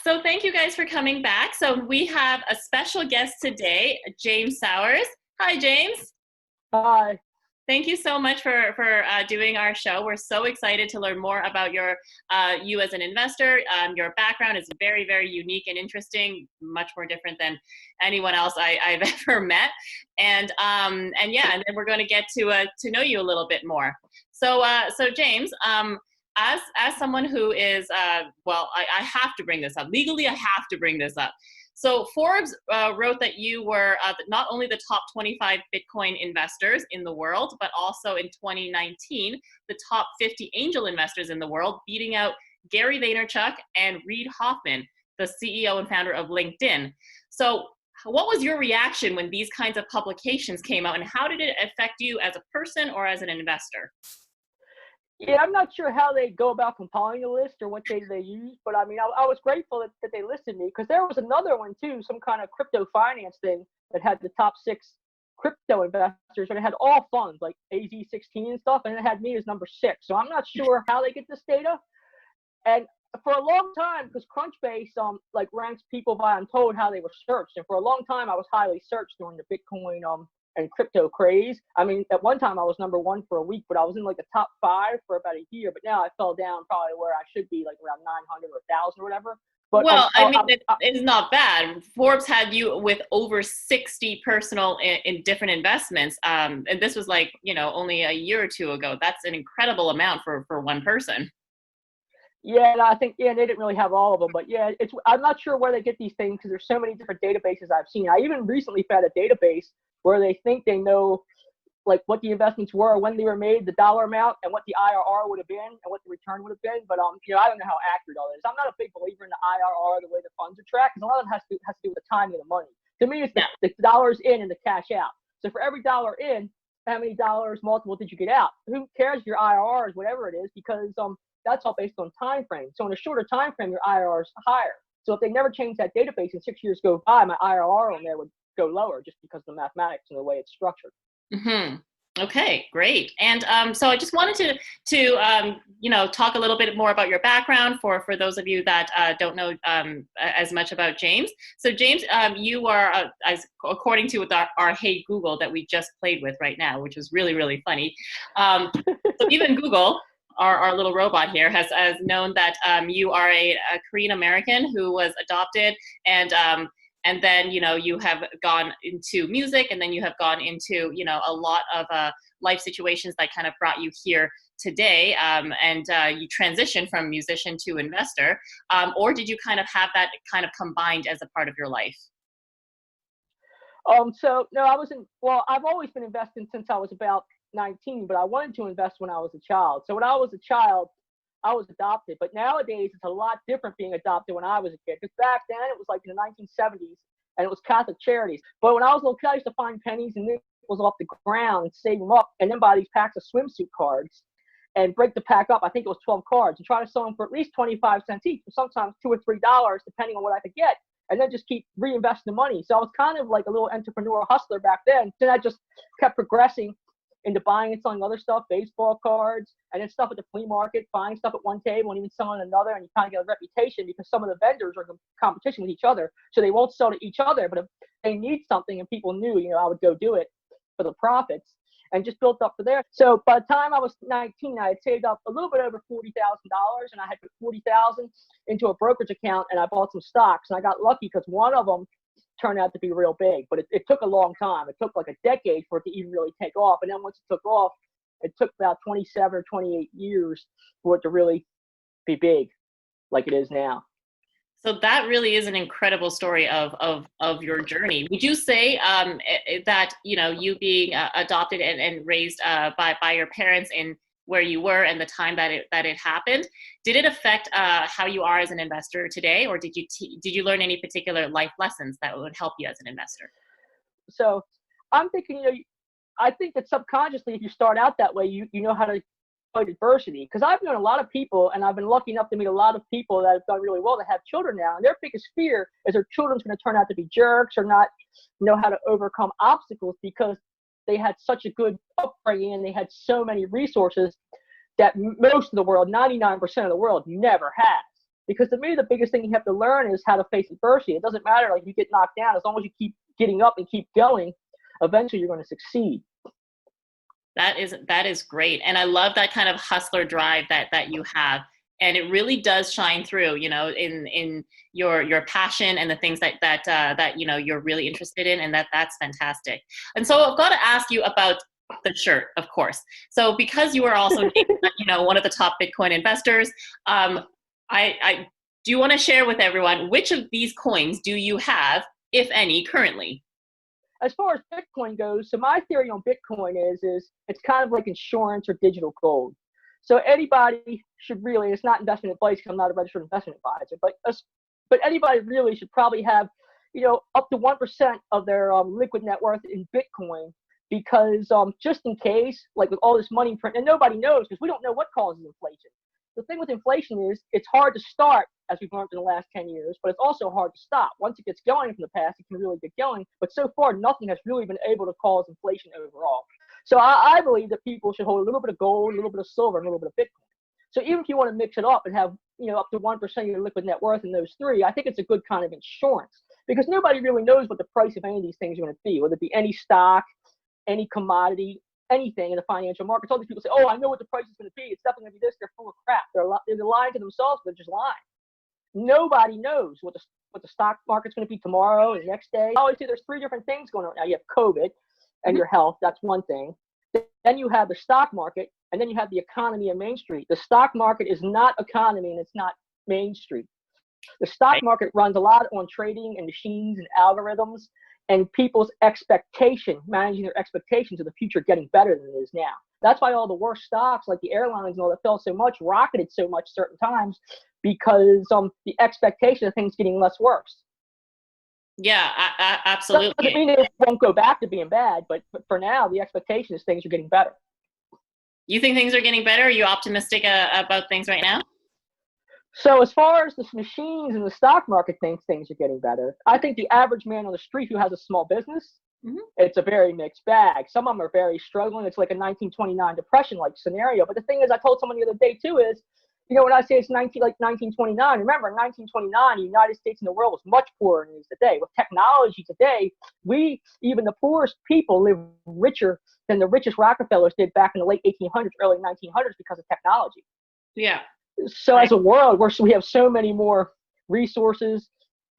So thank you guys for coming back. So we have a special guest today, James Sowers. Hi, James. Hi. Thank you so much for doing our show. We're so excited to learn more about you as an investor. Your background is very, very unique and interesting, much more different than anyone else I've ever met. And yeah, and then we're going to get to know you a little bit more. So James, as someone who is well, I have to bring this up legally. I have to bring this up. So Forbes wrote that you were not only the top 25 Bitcoin investors in the world, but also in 2019, the top 50 angel investors in the world, beating out Gary Vaynerchuk and Reid Hoffman, the CEO and founder of LinkedIn. So what was your reaction when these kinds of publications came out, and how did it affect you as a person or as an investor? Yeah, I'm not sure how they go about compiling a list or what data they use, but I mean, I was grateful that they listed me, because there was another one too, some kind of crypto finance thing that had the top 6 crypto investors, and it had all funds like AZ16 and stuff, and it had me as number 6. So I'm not sure how they get this data. And for a long time, because Crunchbase like ranks people by Untold how they were searched, and for a long time I was highly searched during the Bitcoin and crypto craze. I mean, at one time I was number 1 for a week, but I was in like the top 5 for about a year. But now I fell down probably where I should be, like around 900 or 1,000 or whatever. But well, I mean, it's not bad. Forbes had you with over 60 personal in different investments, and this was like only a year or two ago. That's an incredible amount for one person. Yeah, and I think they didn't really have all of them, but yeah, I'm not sure where they get these things, because there's so many different databases I've seen. I even recently found a database where they think they know like what the investments were, when they were made, the dollar amount, and what the IRR would have been, and what the return would have been. But I don't know how accurate all that is. I'm not a big believer in the IRR, the way the funds are tracked, because a lot of it has to do with the timing of the money. To me, it's the dollars in and the cash out. So for every dollar in, how many dollars multiple did you get out? Who cares if your IRR is whatever it is, because that's all based on time frame. So in a shorter time frame, your IRR is higher. So if they never change that database and 6 years go by, my IRR on there would go lower, just because of the mathematics and the way it's structured. Mm-hmm. Okay, great. And so I just wanted to talk a little bit more about your background for those of you that don't know as much about James. So James, you are, as according to our Hey Google that we just played with right now, which was really, really funny. So even Google, our little robot here, has known that you are a Korean American who was adopted, and then you have gone into music, and then you have gone into a lot of life situations that kind of brought you here today, and you transitioned from musician to investor, or did you kind of have that kind of combined as a part of your life? So no, I've always been investing since I was about 19, but I wanted to invest when I was a child. So when I was a child, I was adopted, but nowadays it's a lot different being adopted when I was a kid, because back then it was like in the 1970s, and it was Catholic charities. But when I was a little kid, I used to find pennies and nickels off the ground and save them up, and then buy these packs of swimsuit cards and break the pack up. I think it was 12 cards, and try to sell them for at least 25 cents each, or sometimes $2 or $3, depending on what I could get, and then just keep reinvesting the money. So I was kind of like a little entrepreneurial hustler back then. Then I just kept progressing into buying and selling other stuff, baseball cards, and then stuff at the flea market, buying stuff at one table and even selling another, and you kind of get a reputation because some of the vendors are in competition with each other, so they won't sell to each other, but if they need something and people knew, I would go do it for the profits, and just built up for there. So by the time I was 19, I had saved up a little bit over $40,000, and I had put $40,000 into a brokerage account, and I bought some stocks, and I got lucky because one of them turned out to be real big, but it took a long time. It took like a decade for it to even really take off. And then once it took off, it took about 27 or 28 years for it to really be big like it is now. So that really is an incredible story of your journey. Would you say that you being adopted and raised by your parents in where you were and the time that it happened, did it affect how you are as an investor today, or did you learn any particular life lessons that would help you as an investor? So I'm thinking, I think that subconsciously, if you start out that way, you know how to fight adversity. Because I've known a lot of people, and I've been lucky enough to meet a lot of people that have done really well that have children now, and their biggest fear is their children's going to turn out to be jerks or not know how to overcome obstacles, because they had such a good upbringing and they had so many resources that most of the world, 99% of the world, never has. Because to me, the biggest thing you have to learn is how to face adversity. It doesn't matter, like, if you get knocked down, as long as you keep getting up and keep going, eventually you're going to succeed. That is great. And I love that kind of hustler drive that you have. And it really does shine through, in your passion and the things that you're really interested in, and that's fantastic. And so I've got to ask you about the shirt, of course. So because you are also one of the top Bitcoin investors, I do you want to share with everyone which of these coins do you have, if any, currently? As far as Bitcoin goes, so my theory on Bitcoin is it's kind of like insurance or digital gold. So anybody should really, it's not investment advice because I'm not a registered investment advisor, but anybody really should probably have, up to 1% of their liquid net worth in Bitcoin, because just in case, like with all this money print, and nobody knows because we don't know what causes inflation. The thing with inflation is it's hard to start, as we've learned in the last 10 years, but it's also hard to stop. Once it gets going from the past, it can really get going. But so far, nothing has really been able to cause inflation overall. So I believe that people should hold a little bit of gold, a little bit of silver, and a little bit of Bitcoin. So even if you want to mix it up and have, up to 1% of your liquid net worth in those three, I think it's a good kind of insurance, because nobody really knows what the price of any of these things are going to be, whether it be any stock, any commodity, anything in the financial markets. All these people say, oh, I know what the price is going to be. It's definitely going to be this. They're full of crap. They're lying to themselves, but they're just lying. Nobody knows what the stock market's going to be tomorrow and the next day. I always say there's three different things going on. Now you have COVID and your health. That's one thing. Then you have the stock market, and then you have the economy and Main Street. The stock market is not economy, and it's not Main Street. The stock market runs a lot on trading and machines and algorithms, and people's managing their expectations of the future getting better than it is now. That's why all the worst stocks, like the airlines and all that, fell so much, rocketed so much certain times, because the expectation of things getting less worse. Yeah, absolutely. Doesn't mean it won't go back to being bad, but for now, the expectation is things are getting better. You think things are getting better? Are you optimistic about things right now? So as far as the machines and the stock market thinks things are getting better, I think the average man on the street who has a small business, it's a very mixed bag. Some of them are very struggling. It's like a 1929 depression-like scenario. But the thing is, I told someone the other day too is, when I say it's 1929, remember in 1929, the United States and the world was much poorer than it is today. With technology today, even the poorest people, live richer than the richest Rockefellers did back in the late 1800s, early 1900s because of technology. Yeah. So as a world, we have so many more resources,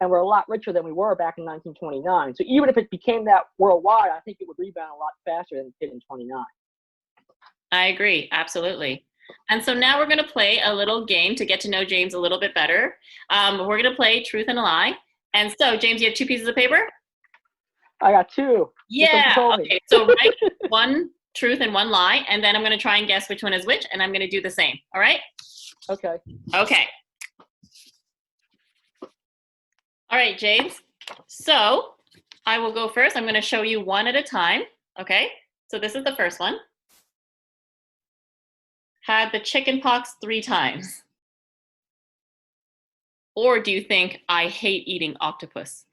and we're a lot richer than we were back in 1929. So even if it became that worldwide, I think it would rebound a lot faster than it did in 29. I agree. Absolutely. And so now we're going to play a little game to get to know James a little bit better. We're going to play Truth and a Lie. And so, James, you have two pieces of paper? I got two. Yeah. Okay. So write one truth and one lie, and then I'm going to try and guess which one is which, and I'm going to do the same. All right? Okay. Okay. All right, James. So I will go first. I'm going to show you one at a time. Okay? So this is the first one. Had the chicken pox 3 times. Or do you think I hate eating octopus?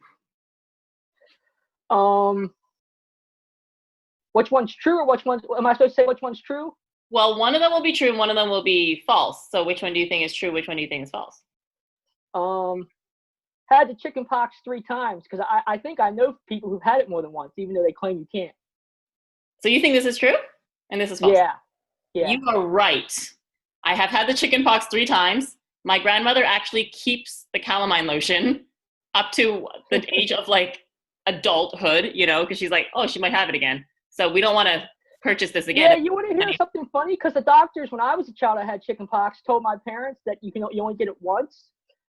Which one's true, or am I supposed to say which one's true? Well, one of them will be true and one of them will be false. So which one do you think is true? Which one do you think is false? Had the chicken pox 3 times, because I think I know people who've had it more than once, even though they claim you can't. So you think this is true and this is false? Yeah. You are right. I have had the chicken pox 3 times. My grandmother actually keeps the calamine lotion up to the age of like adulthood, because she's like, oh, she might have it again. So we don't want to purchase this again. Yeah, you want to hear something funny? Because the doctors, when I was a child, I had chicken pox, told my parents that you only get it once.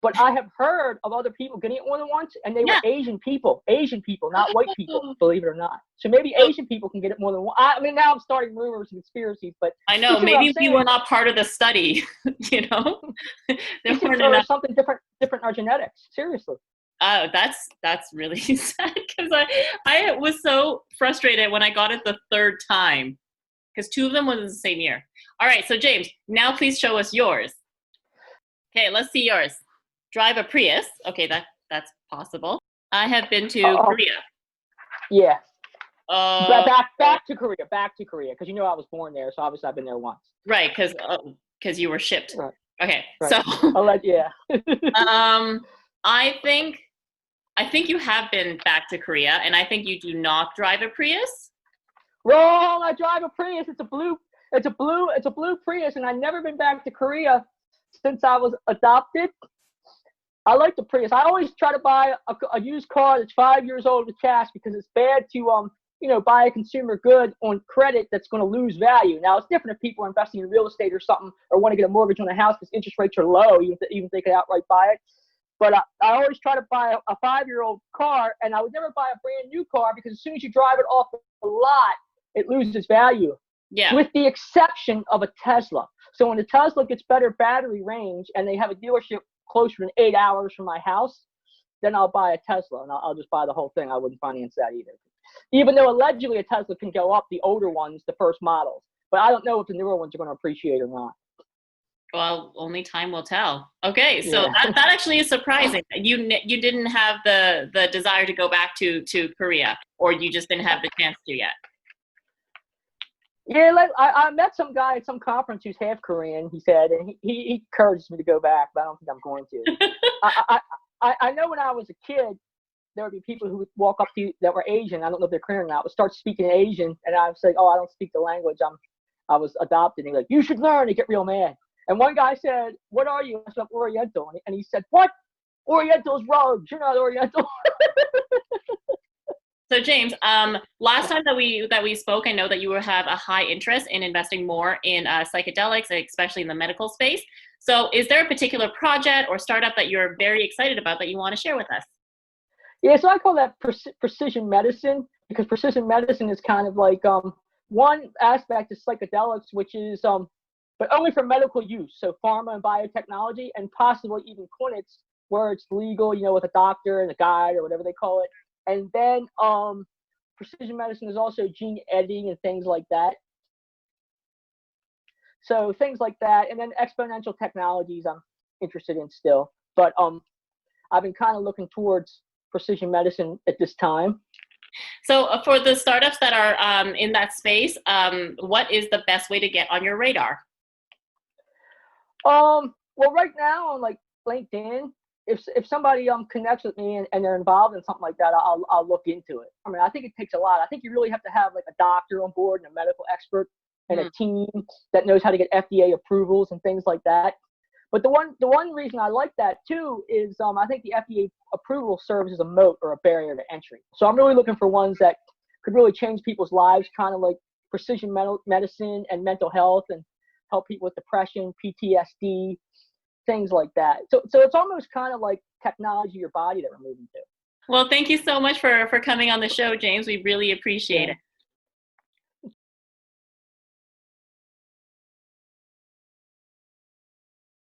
But I have heard of other people getting it more than once, and they were Asian people, not white people, believe it or not. So maybe Asian people can get it more than once. I mean, now I'm starting rumors and conspiracies, but I know maybe we were not part of the study. There weren't enough. Something different in our genetics. Seriously. That's really sad, because I was so frustrated when I got it the 3rd time, because 2 of them was in the same year. All right, so James, now please show us yours. Okay, let's see yours. Drive a Prius. Okay, that's possible. I have been to Korea. Yeah. Back to Korea, because I was born there, so obviously I've been there once. Right, because you were shipped. Right. Okay, Right. so Yeah. I think you have been back to Korea, and I think you do not drive a Prius. Wrong. I drive a Prius. It's a blue Prius, and I've never been back to Korea since I was adopted. I like the Prius. I always try to buy a used car that's 5 years old with cash because it's bad to buy a consumer good on credit that's going to lose value. Now it's different if people are investing in real estate or something, or want to get a mortgage on a house because interest rates are low, even if they could outright buy it. But I always try to buy a 5-year-old car, and I would never buy a brand new car because as soon as you drive it off the lot, it loses value. Yeah. With the exception of a Tesla. So when the Tesla gets better battery range and they have a dealership closer than 8 hours from my house, then I'll buy a Tesla, and I'll just buy the whole thing. I wouldn't finance that either. Even though allegedly a Tesla can go up, the older ones, the first models. But I don't know if the newer ones are going to appreciate or not. Well, only time will tell. Okay, so Yeah. that actually is surprising. You didn't have the desire to go back to Korea, or you just didn't have the chance to yet. Yeah, like I met some guy at some conference who's half Korean, he said, and he encouraged me to go back, but I don't think I'm going to. I know when I was a kid, there would be people who would walk up to you that were Asian. I don't know if they're Korean or not, would start speaking Asian, and I would say, "Oh, I don't speak the language. I was adopted." And he's like, "You should learn." They get real mad. And one guy said, "What are you?" I said, "Oriental." And he said, "What? Oriental's rogues. You're not Oriental." So James, last time that we spoke, I know that you have a high interest in investing more in psychedelics, especially in the medical space. So is there a particular project or startup that you're very excited about that you want to share with us? Yeah, so I call that precision medicine, because precision medicine is kind of like one aspect of psychedelics, which is but only for medical use. So pharma and biotechnology, and possibly even clinics where it's legal, with a doctor and a guide or whatever they call it. And then precision medicine is also gene editing and things like that. So things like that, and then exponential technologies I'm interested in still. But I've been kind of looking towards precision medicine at this time. So for the startups that are in that space, what is the best way to get on your radar? Well, right now on like LinkedIn, if somebody connects with me and they're involved in something like that, I'll look into it. I mean, I think it takes a lot. I think you really have to have like a doctor on board and a medical expert and a team that knows how to get FDA approvals and things like that. But the one reason I like that too is I think the FDA approval serves as a moat or a barrier to entry. So I'm really looking for ones that could really change people's lives, kind of like precision medicine and mental health, and help people with depression, PTSD, things like that. So it's almost kind of like technology, your body that we're moving to. Well, thank you so much for coming on the show, James. We really appreciate it.